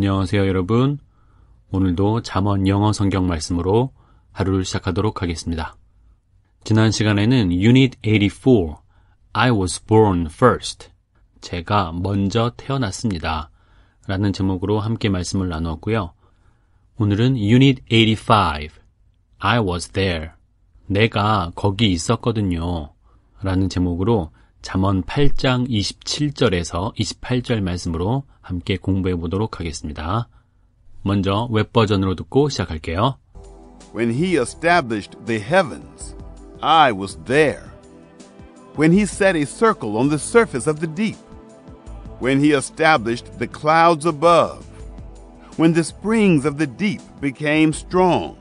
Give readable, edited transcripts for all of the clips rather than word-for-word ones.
안녕하세요, 여러분. 오늘도 잠언 영어 성경 말씀으로 하루를 시작하도록 하겠습니다. 지난 시간에는 Unit 84, I was born first. 제가 먼저 태어났습니다. 라는 제목으로 함께 말씀을 나누었고요. 오늘은 Unit 85, I was there. 내가 거기 있었거든요. 라는 제목으로 잠언 8장 27절에서 28절 말씀으로 함께 공부해 보도록 하겠습니다. 먼저 웹버전으로 듣고 시작할게요. When he established the heavens, I was there. When he set a circle on the surface of the deep. When he established the clouds above. When the springs of the deep became strong.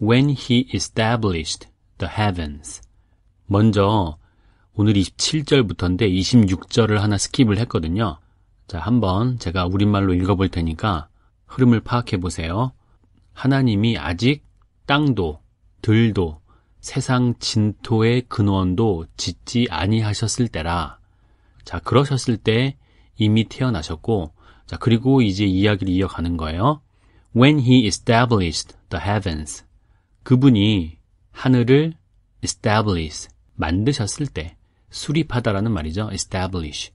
When he established the heavens. 먼저 오늘 27절부터인데 26절을 하나 스킵을 했거든요. 자, 한번 제가 우리말로 읽어볼 테니까 흐름을 파악해 보세요. 하나님이 아직 땅도, 들도, 세상 진토의 근원도 짓지 아니하셨을 때라. 자, 그러셨을 때 이미 태어나셨고, 자, 그리고 이제 이야기를 이어가는 거예요. When he established the heavens. 그분이 하늘을 establish, 만드셨을 때, 수립하다라는 말이죠. establish.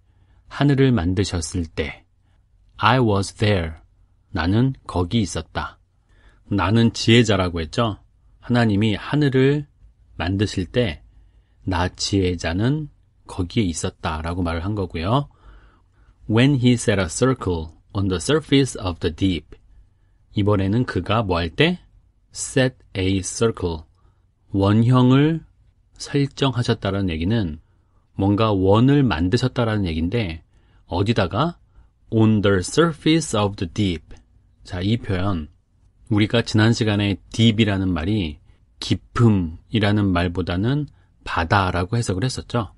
하늘을 만드셨을 때 I was there. 나는 거기 있었다. 나는 지혜자라고 했죠. 하나님이 하늘을 만드실 때 나 지혜자는 거기에 있었다라고 말을 한 거고요. When he set a circle on the surface of the deep. 이번에는 그가 뭐 할 때? set a circle. 원형을 설정하셨다는 얘기는 뭔가 원을 만드셨다라는 얘기인데 어디다가? on the surface of the deep. 자, 이 표현 우리가 지난 시간에 deep이라는 말이 깊음이라는 말보다는 바다라고 해석을 했었죠.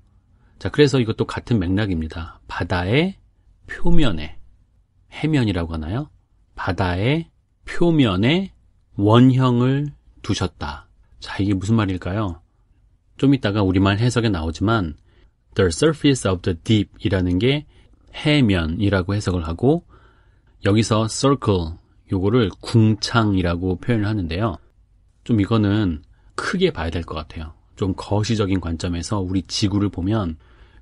자, 그래서 이것도 같은 맥락입니다. 바다의 표면에, 해면이라고 하나요? 바다의 표면에 원형을 두셨다. 자, 이게 무슨 말일까요? 좀 이따가 우리말 해석에 나오지만 the surface of the deep 이라는 게 해면이라고 해석을 하고 여기서 circle, 요거를 궁창이라고 표현을 하는데요. 좀 이거는 크게 봐야 될 것 같아요. 좀 거시적인 관점에서 우리 지구를 보면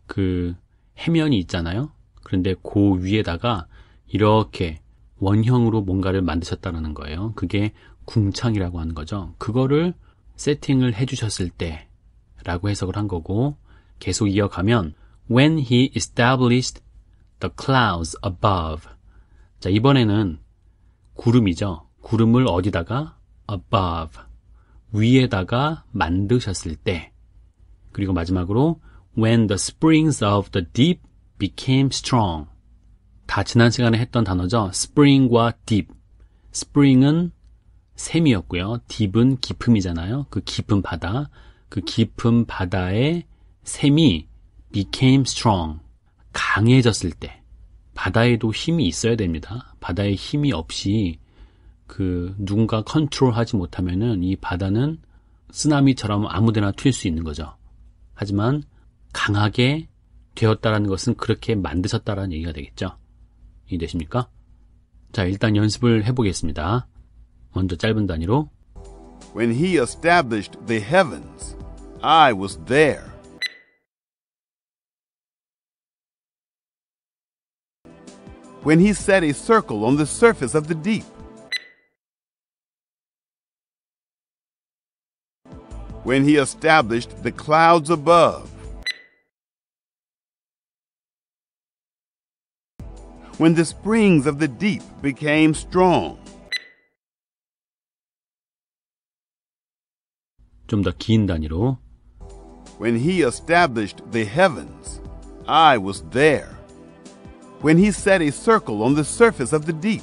그 해면이 있잖아요. 그런데 그 위에다가 이렇게 원형으로 뭔가를 만드셨다는 거예요. 그게 궁창이라고 하는 거죠. 그거를 세팅을 해주셨을 때 라고 해석을 한 거고 계속 이어가면 When he established the clouds above. 자, 이번에는 구름이죠. 구름을 어디다가? above. 위에다가 만드셨을 때. 그리고 마지막으로 When the springs of the deep became strong. 다 지난 시간에 했던 단어죠. spring과 deep. spring은 샘이었고요. deep은 깊음이잖아요. 그 깊은 바다. 그 깊은 바다의 샘이 became strong. 강해졌을 때. 바다에도 힘이 있어야 됩니다. 바다에 힘이 없이 누군가 컨트롤하지 못하면은 이 바다는 쓰나미처럼 아무데나 튈 수 있는 거죠. 하지만 강하게 되었다라는 것은 그렇게 만드셨다라는 얘기가 되겠죠. 이해되십니까? 자, 일단 연습을 해보겠습니다. 먼저 짧은 단위로 When he established the heavens, I was there. When he set a circle on the surface of the deep. When he established the clouds above. When the springs of the deep became strong. 좀 더 긴 단위로 When he established the heavens, I was there. When he set a circle on the surface of the deep.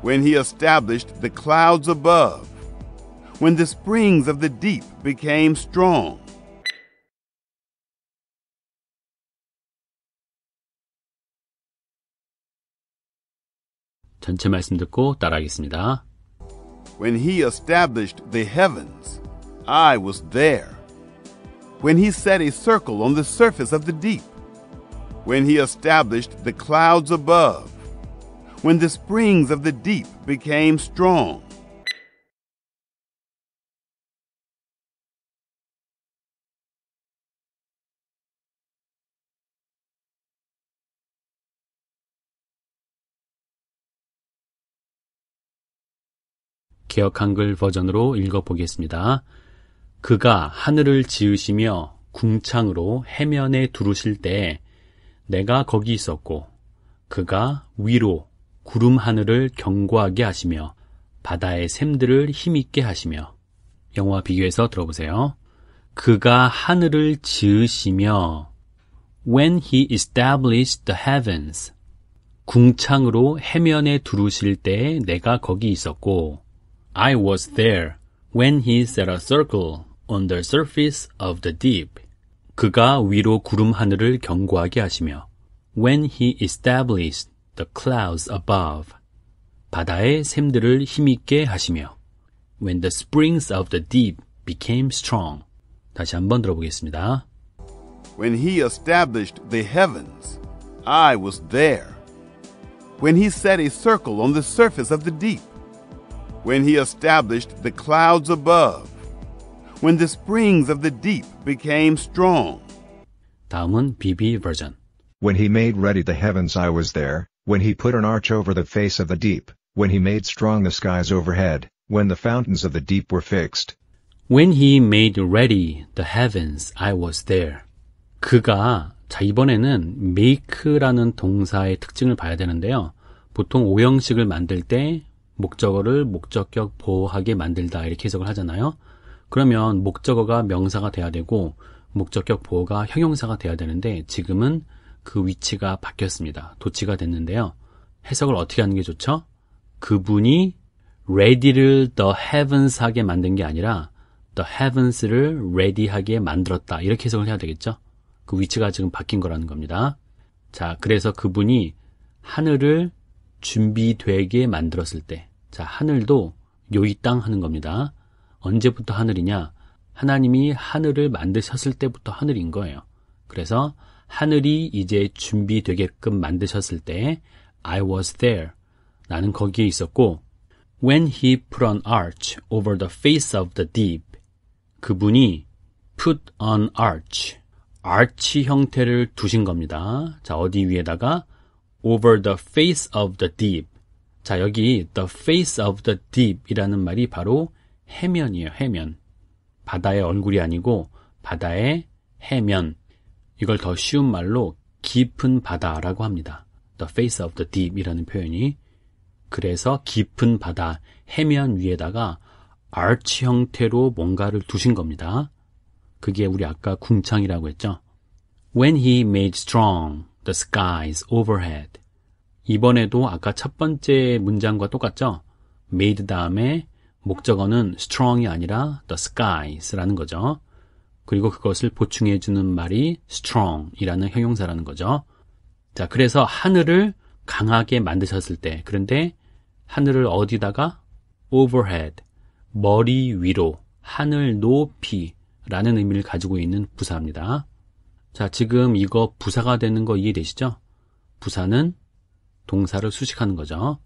When he established the clouds above. When the springs of the deep became strong. 전체 말씀 듣고 따라하겠습니다. When he established the heavens, I was there. when he set a circle on the surface of the deep, when he established the clouds above, when the springs of the deep became strong. 개역 한글 버전으로 읽어보겠습니다. 그가 하늘을 지으시며 궁창으로 해면에 두르실 때 내가 거기 있었고, 그가 위로 구름 하늘을 견고하게 하시며 바다의 샘들을 힘있게 하시며. 영어와 비교해서 들어보세요. 그가 하늘을 지으시며 when he established the heavens, 궁창으로 해면에 두르실 때 내가 거기 있었고, I was there when he set a circle on the surface of the deep. 그가 위로 구름 하늘을 견고하게 하시며 when he established the clouds above. 바다의 샘들을 힘있게 하시며 when the springs of the deep became strong. 다시 한번 들어보겠습니다. When he established the heavens, I was there. When he set a circle on the surface of the deep, when he established the clouds above, when the springs of the deep became strong. 다음은 BB 버전. When he made ready the heavens I was there, when he put an arch over the face of the deep, when he made strong the skies overhead, when the fountains of the deep were fixed. When he made ready the heavens, I was there. 그가, 자 이번에는 make라는 동사의 특징을 봐야 되는데요. 보통 오형식을 만들 때 목적어를 목적격 보호하게 만들다 이렇게 해석을 하잖아요. 그러면 목적어가 명사가 돼야 되고 목적격 보호가 형용사가 돼야 되는데 지금은 그 위치가 바뀌었습니다. 도치가 됐는데요. 해석을 어떻게 하는 게 좋죠? 그분이 ready를 the heavens 하게 만든 게 아니라 the heavens를 ready하게 만들었다. 이렇게 해석을 해야 되겠죠? 그 위치가 지금 바뀐 거라는 겁니다. 자, 그래서 그분이 하늘을 준비되게 만들었을 때, 자, 하늘도 요이 땅 하는 겁니다. 언제부터 하늘이냐? 하나님이 하늘을 만드셨을 때부터 하늘인 거예요. 그래서 하늘이 이제 준비되게끔 만드셨을 때 I was there. 나는 거기에 있었고 When he put an arch over the face of the deep. 그분이 put an arch. arch 형태를 두신 겁니다. 자, 어디 위에다가 over the face of the deep. 자, 여기 the face of the deep 이라는 말이 바로 해면이에요. 해면. 바다의 얼굴이 아니고 바다의 해면. 이걸 더 쉬운 말로 깊은 바다라고 합니다. The face of the deep 이라는 표현이. 그래서 깊은 바다, 해면 위에다가 arch 형태로 뭔가를 두신 겁니다. 그게 우리 아까 궁창이라고 했죠. When he made strong the skies overhead. 이번에도 아까 첫 번째 문장과 똑같죠? made 다음에 목적어는 strong이 아니라 the skies라는 거죠. 그리고 그것을 보충해주는 말이 strong이라는 형용사라는 거죠. 자, 그래서 하늘을 강하게 만드셨을 때, 그런데 하늘을 어디다가? overhead, 머리 위로, 하늘 높이라는 의미를 가지고 있는 부사입니다. 자, 지금 이거 부사가 되는 거 이해되시죠? 부사는 동사를 수식하는 거죠.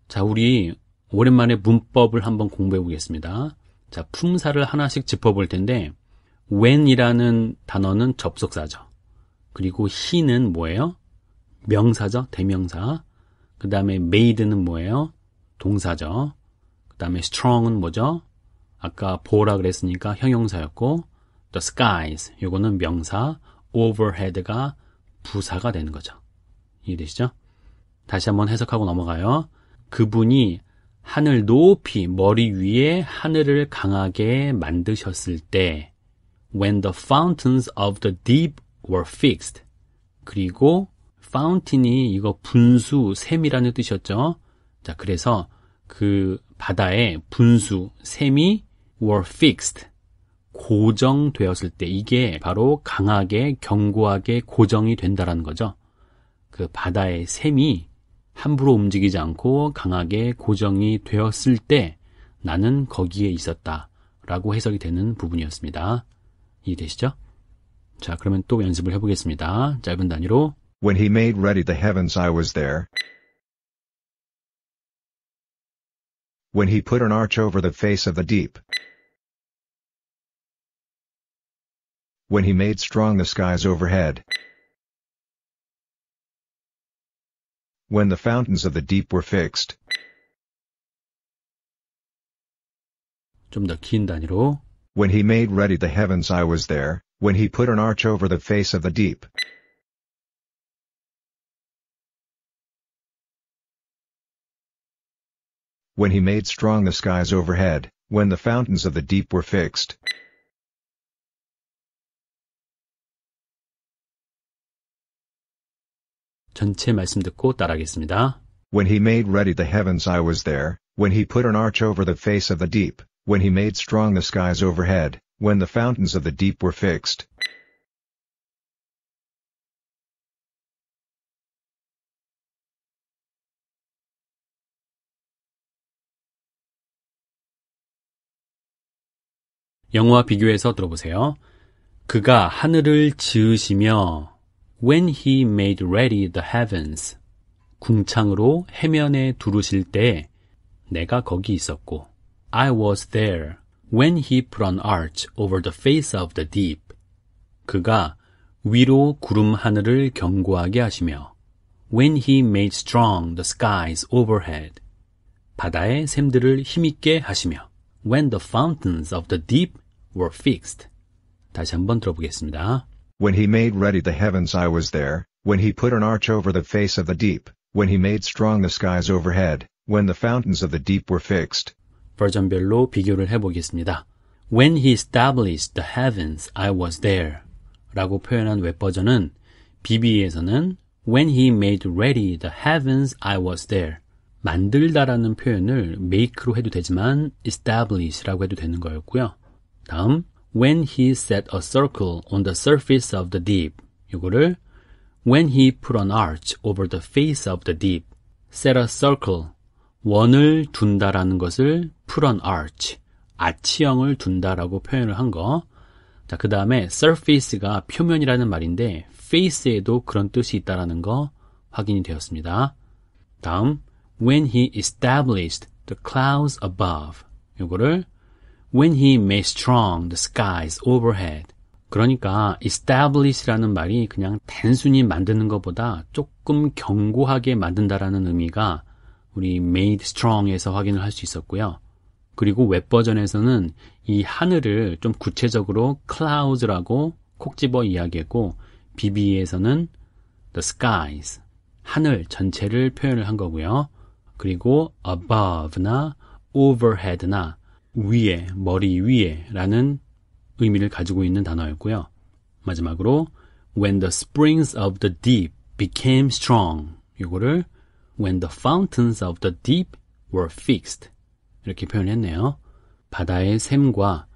자, 우리 오랜만에 문법을 한번 공부해 보겠습니다. 자, 품사를 하나씩 짚어볼 텐데 when이라는 단어는 접속사죠. 그리고 he는 뭐예요? 명사죠. 대명사. 그 다음에 made는 뭐예요? 동사죠. 그 다음에 strong은 뭐죠? 아까 보호라 그랬으니까 형용사였고 the skies, 요거는 명사, overhead가 부사가 되는 거죠. 이해되시죠? 다시 한번 해석하고 넘어가요. 그분이 하늘 높이 머리 위에 하늘을 강하게 만드셨을 때 when the fountains of the deep were fixed. 그리고 fountain이 이거 분수, 샘이라는 뜻이었죠. 자, 그래서 그 바다의 분수, 샘이 were fixed. 고정되었을 때 이게 바로 강하게, 견고하게 고정이 된다라는 거죠. 그 바다의 샘이 함부로 움직이지 않고 강하게 고정이 되었을 때 나는 거기에 있었다 라고 해석이 되는 부분이었습니다. 이해되시죠? 자, 그러면 또 연습을 해보겠습니다. 짧은 단위로. When he made ready the heavens I was there. When he put an arch over the face of the deep. When he made strong the skies overhead. When the fountains of the deep were fixed. 좀 더 긴 단위로. When he made ready the heavens I was there. When he put an arch over the face of the deep. When he made strong the skies overhead, when the fountains of the deep were fixed. 전체 말씀 듣고 따라하겠습니다. When he made ready the heavens I was there, when he put an arch over the face of the deep, when he made strong the skies overhead, when the fountains of the deep were fixed. 영어와 비교해서 들어보세요. 그가 하늘을 지으시며 when he made ready the heavens 궁창으로 해면에 두르실 때 내가 거기 있었고 I was there when he put an arch over the face of the deep 그가 위로 구름 하늘을 견고하게 하시며 when he made strong the skies overhead 바다의 샘들을 힘있게 하시며 when the fountains of the deep were fixed. 다시 한번 들어보겠습니다. When he made ready the heavens I was there, when he put an arch over the face of the deep, when he made strong the skies overhead, when the fountains of the deep were fixed. 버전별로 비교를 해보겠습니다. When he established the heavens, I was there. 라고 표현한 웹버전은 BBE에서는 When he made ready the heavens, I was there. 만들다라는 표현을 make로 해도 되지만 establish라고 해도 되는 거였고요. 다음, when he set a circle on the surface of the deep. 이거를 when he put an arch over the face of the deep. set a circle. 원을 둔다라는 것을 put an arch. 아치형을 둔다라고 표현을 한 거. 자, 그 다음에 surface가 표면이라는 말인데 face에도 그런 뜻이 있다라는 거 확인이 되었습니다. 다음, when he established the clouds above. 이거를 when he made strong the skies overhead. 그러니까 establish라는 말이 그냥 단순히 만드는 것보다 조금 견고하게 만든다라는 의미가 우리 made strong에서 확인을 할 수 있었고요. 그리고 웹버전에서는 이 하늘을 좀 구체적으로 clouds라고 콕 집어 이야기했고 BBE에서는 the skies, 하늘 전체를 표현을 한 거고요. 그리고 above나 overhead나 위에, 머리 위에 라는 의미를 가지고 있는 단어였고요. 마지막으로 when the springs of the deep became strong 이거를 when the fountains of the deep were fixed 이렇게 표현했네요. 바다의 샘과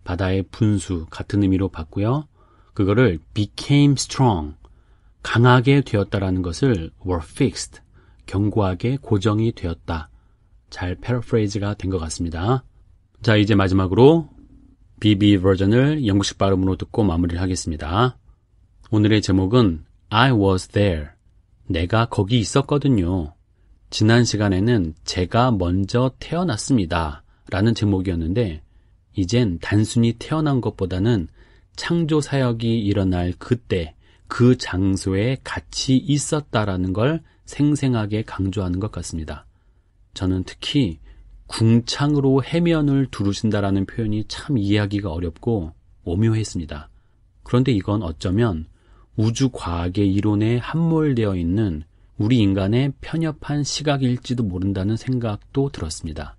바다의 분수 같은 의미로 봤고요. 그거를 became strong 강하게 되었다라는 것을 were fixed 견고하게 고정이 되었다. 잘 패러프레이즈가 된 것 같습니다. 자, 이제 마지막으로 BB 버전을 영국식 발음으로 듣고 마무리를 하겠습니다. 오늘의 제목은 I was there. 내가 거기 있었거든요. 지난 시간에는 제가 먼저 태어났습니다. 라는 제목이었는데 이젠 단순히 태어난 것보다는 창조 사역이 일어날 그때 그 장소에 같이 있었다라는 걸 생생하게 강조하는 것 같습니다. 저는 특히 궁창으로 해면을 두르신다라는 표현이 참 이해하기가 어렵고 오묘했습니다. 그런데 이건 어쩌면 우주과학의 이론에 함몰되어 있는 우리 인간의 편협한 시각일지도 모른다는 생각도 들었습니다.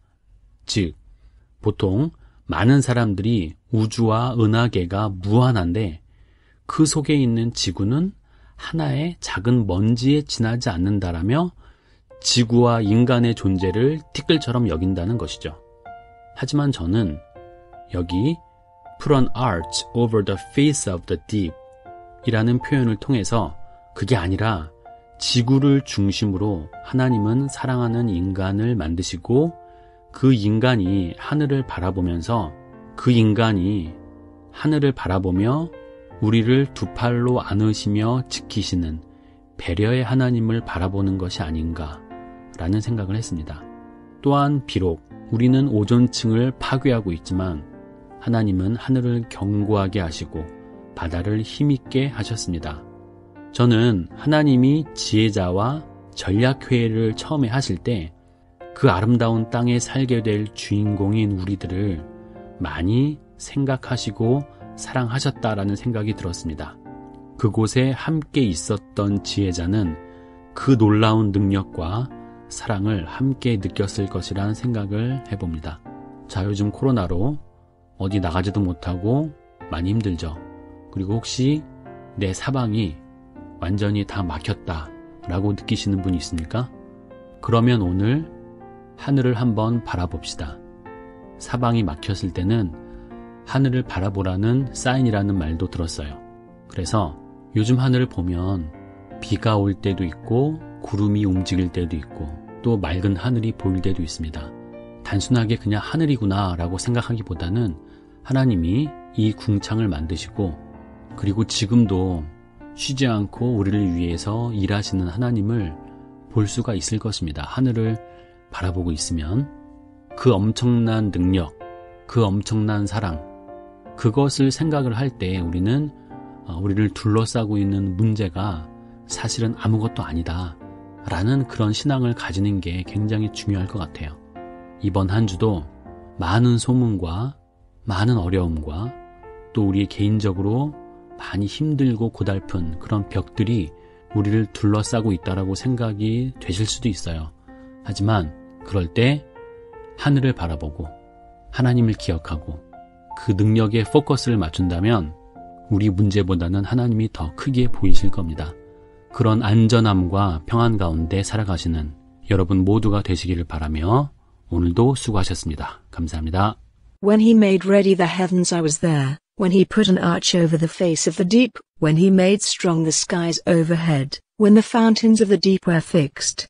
즉, 보통 많은 사람들이 우주와 은하계가 무한한데 그 속에 있는 지구는 하나의 작은 먼지에 지나지 않는다라며 지구와 인간의 존재를 티끌처럼 여긴다는 것이죠. 하지만 저는 여기 put an arch over the face of the deep 이라는 표현을 통해서 그게 아니라 지구를 중심으로 하나님은 사랑하는 인간을 만드시고 그 인간이 하늘을 바라보면서 그 인간이 하늘을 바라보며 우리를 두 팔로 안으시며 지키시는 배려의 하나님을 바라보는 것이 아닌가라는 생각을 했습니다. 또한 비록 우리는 오존층을 파괴하고 있지만 하나님은 하늘을 견고하게 하시고 바다를 힘있게 하셨습니다. 저는 하나님이 지혜자와 전략회의를 처음에 하실 때 그 아름다운 땅에 살게 될 주인공인 우리들을 많이 생각하시고 사랑하셨다라는 생각이 들었습니다. 그곳에 함께 있었던 지혜자는 그 놀라운 능력과 사랑을 함께 느꼈을 것이라는 생각을 해봅니다. 자, 요즘 코로나로 어디 나가지도 못하고 많이 힘들죠. 그리고 혹시 내 사방이 완전히 다 막혔다라고 느끼시는 분이 있습니까? 그러면 오늘 하늘을 한번 바라봅시다. 사방이 막혔을 때는 하늘을 바라보라는 사인이라는 말도 들었어요. 그래서 요즘 하늘을 보면 비가 올 때도 있고 구름이 움직일 때도 있고 또 맑은 하늘이 보일 때도 있습니다. 단순하게 그냥 하늘이구나 라고 생각하기보다는 하나님이 이 궁창을 만드시고 그리고 지금도 쉬지 않고 우리를 위해서 일하시는 하나님을 볼 수가 있을 것입니다. 하늘을 바라보고 있으면 그 엄청난 능력, 그 엄청난 사랑, 그것을 생각을 할 때 우리는 우리를 둘러싸고 있는 문제가 사실은 아무것도 아니다 라는 그런 신앙을 가지는 게 굉장히 중요할 것 같아요. 이번 한 주도 많은 소문과 많은 어려움과 또 우리 개인적으로 많이 힘들고 고달픈 그런 벽들이 우리를 둘러싸고 있다라고 생각이 되실 수도 있어요. 하지만 그럴 때 하늘을 바라보고 하나님을 기억하고 그 능력에 포커스를 맞춘다면 우리 문제보다는 하나님이 더 크게 보이실 겁니다. 그런 안전함과 평안 가운데 살아가시는 여러분 모두가 되시기를 바라며 오늘도 수고하셨습니다. 감사합니다. When he made ready the heavens I was there, when he put an arch over the face of the deep, when he made strong the skies overhead, when the fountains of the deep were fixed,